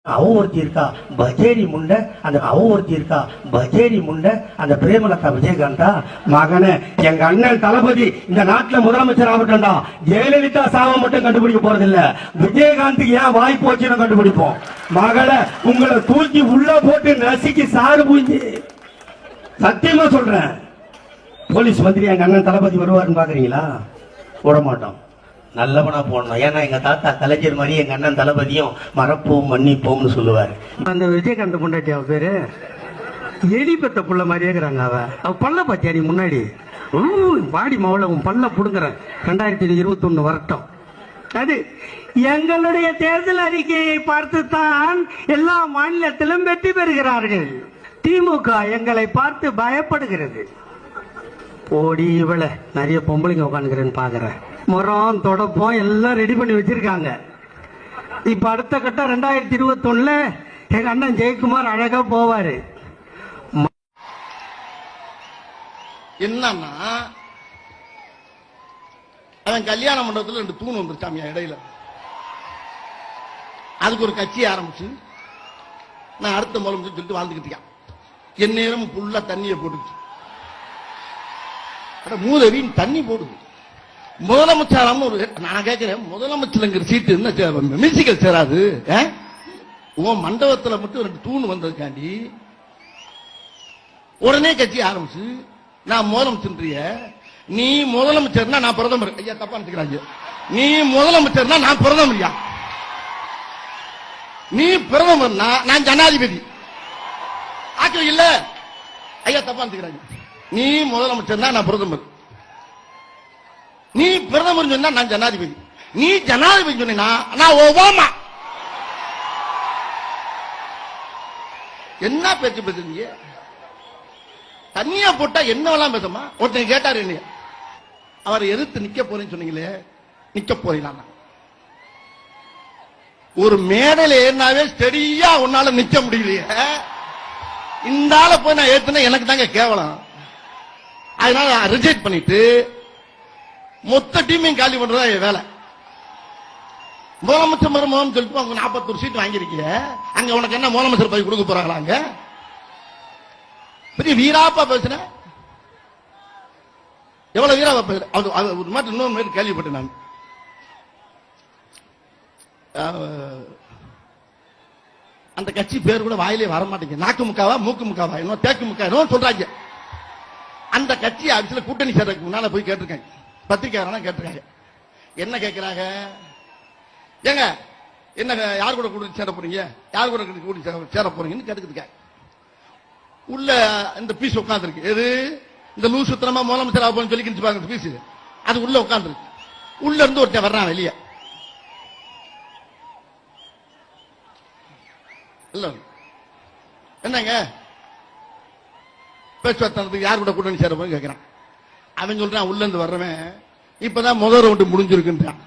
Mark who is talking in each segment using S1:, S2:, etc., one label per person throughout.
S1: ஒருத்தி இருக்கா பஜேரி முண்டை அந்த ஒருத்தி இருக்கா பஜேரி முண்டை அந்த பிரேமலதா விஜயகாந்தா மகனே எங்க அண்ணன் தளபதி இந்த நாட்டுல முதலமைச்சர் ஆகட்டும்டா. ஜெயலலிதா சாவ மட்டும் கண்டுபிடிக்க போறது இல்ல, விஜயகாந்துக்கு ஏன் வாய் போச்சுன்னு கண்டுபிடிப்போம். மகளை உங்களை தூக்கி உள்ள போட்டு நசுக்கி சாறு பூஞ்சி சத்தியமா சொல்றேன். போலீஸ் மந்திரி எங்க அண்ணன் தளபதி வருவாருன்னு பாக்குறீங்களா? விட மாட்டோம், நல்லவனா போடணும். ஏன்னா எங்க தாத்தா கலைஞர் மாதிரி எங்க அண்ணன் தளபதியும் மறப்போம் மன்னிப்போம்னு சொல்லுவாரு. அந்த விஜயகாந்த் பொண்டாட்டி அவ பேரு எலி பெத்த புள்ள மாதிரியே இருக்கிறாங்க. அவ பல்ல பாத்தியாடி முன்னாடி பாடி மவள உன் பல்ல புடுங்குற 2021 வரட்டும். அது எங்களுடைய தேர்தல் அறிக்கையை பார்த்துத்தான் எல்லா மாநிலத்திலும் வெற்றி பெறுகிறார்கள். திமுக எங்களை பார்த்து பயப்படுகிறது. ஓடி இவள நிறைய பொம்பளைங்க உட்காந்துக்கிறேன்னு பாக்குறேன். மரம் தொடப்போம் எல்லாம் ரெடி பண்ணி வச்சிருக்காங்க. இப்ப அடுத்த கட்டம் 2021 எங்க அண்ணன் ஜெயக்குமார் அழகா போவாரு.
S2: என்னன்னா அவன் கல்யாண மண்டபத்தில் 2 தூண் வந்துருச்சாமியா இடையில. அதுக்கு ஒரு கட்சி ஆரம்பிச்சு நான் அடுத்த மூலம் சொல்லிட்டு வாழ்ந்துகிட்டு இருக்கேன். என் நேரம் ஃபுல்லா தண்ணியை போட்டுச்சு. மூதவின் தண்ணி போடுது. முதலமைச்சர் ஒரு நான் கேட்கிறேன், முதலமைச்சர் சீட்டு என்ன மியூசிக்கல் சேராது? உன் மண்டபத்தில் மட்டும் 2 தூண் வந்ததுக்காண்டி உடனே கட்சி ஆரம்பிச்சு நான் முதலமைச்சர். நீ முதலமைச்சர்னா நான் பிரதமர். ஐயா தப்பா நினைக்கிறாங்க. நீ முதலமைச்சர்னா நான் பிரதமர். நீ பிரதமர்னா நான் ஜனாதிபதி. ஆக்க இல்ல ஐயா தப்பா நினைக்கிறாங்க. நீ முதலமைச்சர்னா நான் பிரதமர், நீ பிரதமர் சொன்னா நான் ஜனாதிபதி, நீ ஜனாதிபதி சொன்னா நான் ஒபாமா. என்ன பேச்சு பேசுறீங்க? தண்ணியா போட்டா என்னவெல்லாம் பேசுமா? ஒருத்தன் கேட்டாரு என்ன, அவரை எதிர்த்து நிக்க போறேன்னு சொன்னீங்களே, நிக்க போறீங்களா? ஒரு மேடையில ஏறினாவே ஸ்டெடியா உன்னால நிக்க முடியலையே. இந்த ஆளை போய் நான் ஏத்துனா எனக்கு தாங்க கேவலம். அதனால ரிஜெக்ட் பண்ணிட்டு மொத்த டீமையும் காலி பண்றதா என் வேலை. முதலமைச்சர் மருமகன் சொல்லிட்டு அவங்க 41 சீட் வாங்கிருக்கீங்க. அங்க உனக்கு என்ன முதலமைச்சர் பதவி கொடுக்க போறாங்களா? அங்க பெரிய வீராப்பா பேசுன, எவ்வளவு வீராப்பா பேசுற. ஒரு மாதிரி இன்னொரு மாதிரி கேள்விப்பட்டேன் நான். அந்த கட்சி பேர் கூட வாயிலே வர மாட்டேங்குது. நாக்கு முக்காவா மூக்கு முக்காவா என்ன தேக்கு முக்கா என்ன சொல்றாங்க. அந்த கட்சி ஆபீஸ்ல கூட்டணி சேர்றதுக்கு முன்னால போய் கேட்டிருக்காங்க, பத்திரிகையாளர் கேட்டிருக்காங்க. என்ன கேட்கிறாங்க? ஏங்க என்ன யார் கூட கூட்டணி சேர போறீங்க, யார் கூட கூட்டணி சேர போறீங்கன்னு கேட்டுக்கிட்டு உள்ள இந்த பீஸ் உட்கார்ந்து இருக்கு. எது இந்த லூஸ் சுத்தமா முதலமைச்சர் ஆகும் சொல்லிக்கிட்டு பாருங்க பீஸ், அது உள்ள உட்கார்ந்து இருக்கு. உள்ள இருந்து ஒருத்தன் வர்றான் வெளியே. இல்ல என்னங்க பேச்சுவார்த்தை யார் கூட கூட்டணி சேர போய் கேட்கிறான். அவன் சொல்றான் உள்ள இருந்து வர்றவன் இப்பதான் முதல் ரவுண்டு முடிஞ்சிருக்குன்றான்.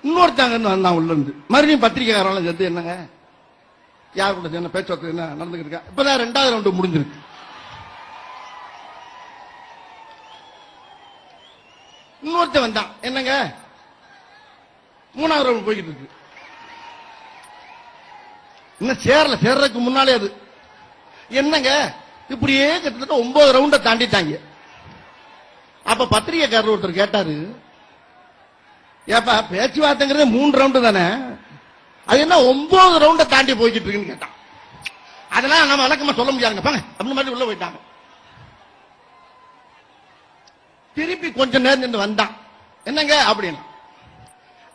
S2: இன்னொருத்தாங்க வந்தான் உள்ள இருந்து. மறுபடியும் பத்திரிகையாளர் சேர்த்து என்னங்க யார் கூட என்ன பேச்சுவார்த்தை என்ன நடந்துகிட்டு இருக்கா? இப்பதான் 2வது ரவுண்டு முடிஞ்சிருக்கு. இன்னொருத்த வந்தான், என்னங்க 3வது ரவுண்டு போய்கிட்டு இருக்கு. இன்னும் சேர்றதுக்கு முன்னாலே அது என்னங்க இப்படியே கிட்டத்தட்ட 9 ரவுண்ட தாண்டிட்டாங்க. அப்ப பத்திரிகைக்காரர் ஒருத்தர் கேட்டாரு, ஏப்பா பேச்சுவார்த்தைங்கிறது 3 ரவுண்டு தானே, அது என்ன 9 ரவுண்ட தாண்டி போய்கிட்டு இருக்குன்னு கேட்டான். அதெல்லாம் நம்ம வழக்கமா சொல்ல முடியாதுங்க பாங்க அப்படின்னு மாதிரி உள்ள போயிட்டாங்க. திருப்பி கொஞ்ச நேரம் நின்று வந்தான், என்னங்க அப்படின்னு.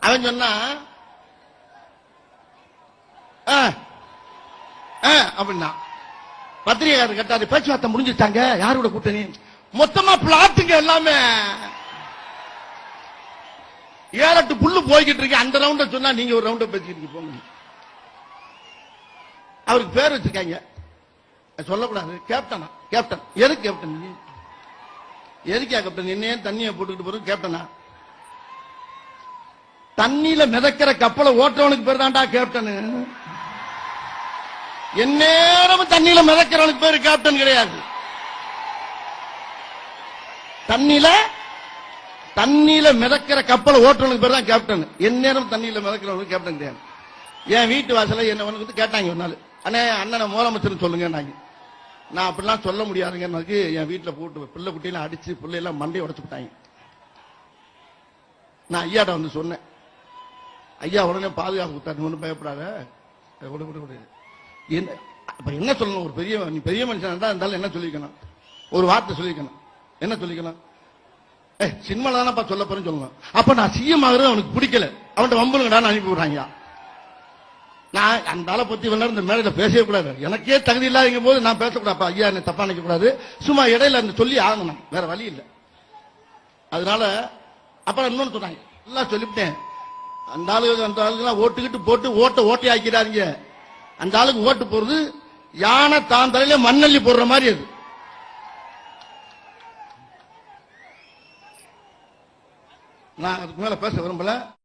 S2: அவன் சொன்னா அப்படின்னா பத்திரிகையாளர் கேட்டாரு, பேச்சுவார்த்தை முடிஞ்சிட்டாங்க யாரோட கூட்டணி? மொத்தமா பிளாட்டுங்க எல்லாமே 7-8 புல்லு போய்கிட்டு இருக்கு. அந்த ரவுண்ட சொன்னா நீங்க ஒரு ரவுண்ட பேசிக்கிட்டு போங்க. அவருக்கு பேர் வச்சிருக்காங்க, சொல்லக்கூடாது. கேப்டனா? கேப்டன். எதுக்கு கேப்டன்? எதுக்கா கேப்டன்? என்னையே தண்ணியை போட்டுக்கிட்டு போறது கேப்டனா? தண்ணியில மிதக்கிற கப்பலை ஓட்டுறவனுக்கு பேர் தான்டா கேப்டன். எந்நேரம் தண்ணியில மிதக்கிறவனுக்கு பேரு கேப்டன் கிடையாது. தண்ணியில தண்ணியில மிதக்கிற கப்பலை ஓட்டுறவனுக்கு பேர் தான் கேப்டன். எந்நேரம் தண்ணியில மிதக்கிறவனுக்கு கேப்டன் கிடையாது. என் வீட்டு வாசல என்ன வந்து கேட்டாங்க ஒரு நாள், அண்ணே அண்ணனை முதலமைச்சர் சொல்லுங்க. நான் அப்படிலாம் சொல்ல முடியாதுங்க. என் வீட்டுல போட்டு பிள்ளை குட்டியெல்லாம் அடிச்சு பிள்ளையெல்லாம் மண்டையை உடச்சு விட்டாங்க. நான் ஐயாட்ட வந்து சொன்னேன். ஐயா உடனே பாதுகாப்பு கொடுத்தாரு, ஒன்றும் பயப்படாத. என்ன சொல்லணும், ஒரு பெரிய மனுஷன் இருந்தாலும் என்ன சொல்லிக்கணும், ஒரு வார்த்தை சொல்லிக்கணும். என்ன சொல்லிக்கணும்? சினிமால தானப்பா சொல்ல போறேன்னு சொல்லணும். அப்ப நான் சிஎம் ஆகுறது அவனுக்கு பிடிக்கல, அவன்கிட்ட வம்புலுங்கடான்னு அனுப்பி விடுறாங்க. நான் அந்த ஆளை பத்தி இந்த மேடையில பேசவே கூடாது, எனக்கே தகுதி இல்லாத போது நான் பேசக்கூடாது. ஐயா என்ன தப்பா நினைக்க கூடாது, சும்மா இடையில அந்த சொல்லி ஆகணும், வேற வழி இல்லை. அதனால அப்புறம் இன்னொன்னு சொன்னாங்க, எல்லாம் சொல்லிவிட்டேன். அந்த ஆளுக்கு ஓட்டுக்கிட்டு போட்டு ஓட்டை ஆக்கிறாங்க. அந்த ஆளுக்கு ஓட்டு போறது யானை தான் தலையில மண்ணள்ளி போடுற மாதிரி. அது நான் அதுக்கு மேல பேச விரும்பல.